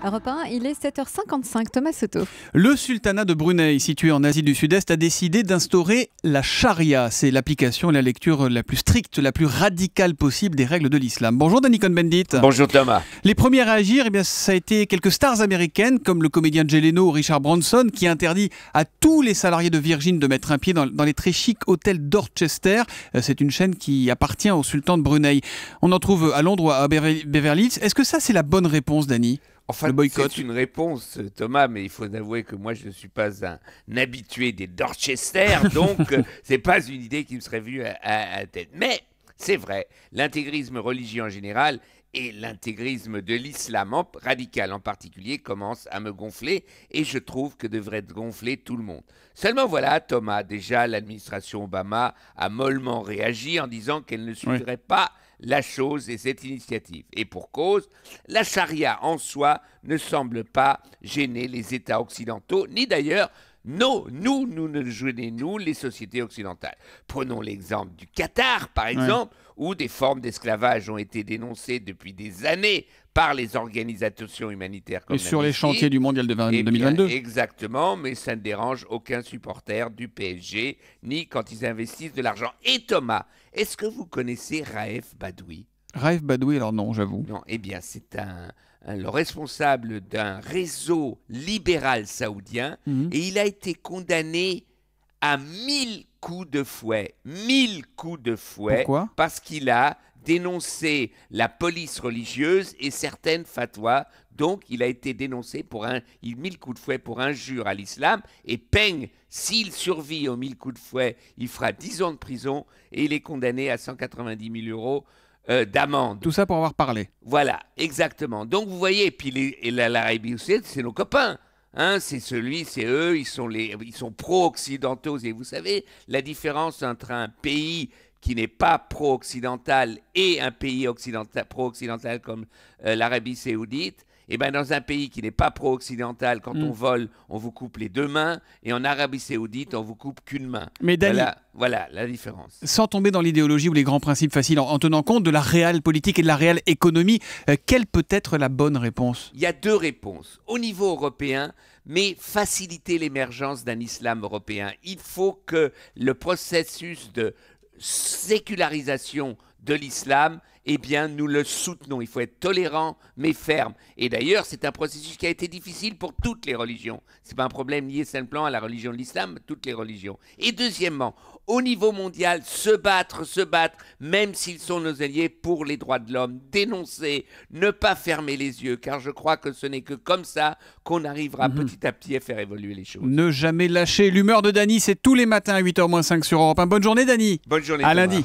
Europe 1, il est 7h55, Thomas Soto. Le sultanat de Brunei, situé en Asie du Sud-Est, a décidé d'instaurer la charia. C'est l'application et la lecture la plus stricte, la plus radicale possible des règles de l'islam. Bonjour Danny Cohn-Bendit. Bonjour Thomas. Les premiers à réagir, ça a été quelques stars américaines, comme le comédien Jay Leno ou Richard Branson, qui interdit à tous les salariés de Virgin de mettre un pied dans les très chics hôtels Dorchester. C'est une chaîne qui appartient au sultan de Brunei. On en trouve à Londres ou à Beverly Hills. Est-ce que ça, c'est la bonne réponse, Danny ? Enfin, le boycott. C'est une réponse, Thomas, mais il faut avouer que moi, je ne suis pas un habitué des Dorchester, donc c'est pas une idée qui me serait venue à la tête. Mais c'est vrai, l'intégrisme religieux en général et l'intégrisme de l'islam radical en particulier commence à me gonfler et je trouve que devrait gonfler tout le monde. Seulement voilà, Thomas, déjà l'administration Obama a mollement réagi en disant qu'elle ne suivrait pas la chose et cette initiative. Et pour cause, la charia en soi ne semble pas gêner les États occidentaux, ni d'ailleurs nous ne gêner, nous, les sociétés occidentales. Prenons l'exemple du Qatar, par exemple, où des formes d'esclavage ont été dénoncées depuis des années par les organisations humanitaires comme et sur les chantiers du mondial de 2022. Exactement, mais ça ne dérange aucun supporter du PSG, ni quand ils investissent de l'argent. Et Thomas, est-ce que vous connaissez Raif Badawi ? Raif Badawi, alors non, j'avoue. Non, eh bien, c'est le responsable d'un réseau libéral saoudien et il a été condamné à 1000 coups de fouet. 1000 coups de fouet. Pourquoi ? Parce qu'il a dénoncé la police religieuse et certaines fatwas. Donc, il a été dénoncé pour 1000 coups de fouet pour injure à l'islam. Et peigne, s'il survit aux 1000 coups de fouet, il fera 10 ans de prison et il est condamné à 190 000 euros d'amende. Tout ça pour avoir parlé. Voilà, exactement. Donc, vous voyez, et puis l'Arabie Saoudite, c'est nos copains. Hein, c'est eux, ils sont pro-occidentaux. Et vous savez, la différence entre un pays qui n'est pas pro-occidental et un pays pro-occidental comme l'Arabie Saoudite, et bien dans un pays qui n'est pas pro-occidental, quand on vole, on vous coupe les deux mains, et en Arabie Saoudite, on vous coupe qu'une main. Mais Danny, voilà la différence. Sans tomber dans l'idéologie ou les grands principes faciles, en tenant compte de la réelle politique et de la réelle économie, quelle peut être la bonne réponse ? Il y a deux réponses. Au niveau européen, mais faciliter l'émergence d'un islam européen. Il faut que le processus de sécularisation de l'islam, eh bien, nous le soutenons. Il faut être tolérant, mais ferme. Et d'ailleurs, c'est un processus qui a été difficile pour toutes les religions. Ce n'est pas un problème lié simplement à la religion de l'islam, toutes les religions. Et deuxièmement, au niveau mondial, se battre, même s'ils sont nos alliés, pour les droits de l'homme, dénoncer, ne pas fermer les yeux, car je crois que ce n'est que comme ça qu'on arrivera petit à petit à faire évoluer les choses. Ne jamais lâcher. L'humeur de Danny, c'est tous les matins à 8h-5 sur Europe 1. Bonne journée Danny. Bonne journée. À Thomas. lundi.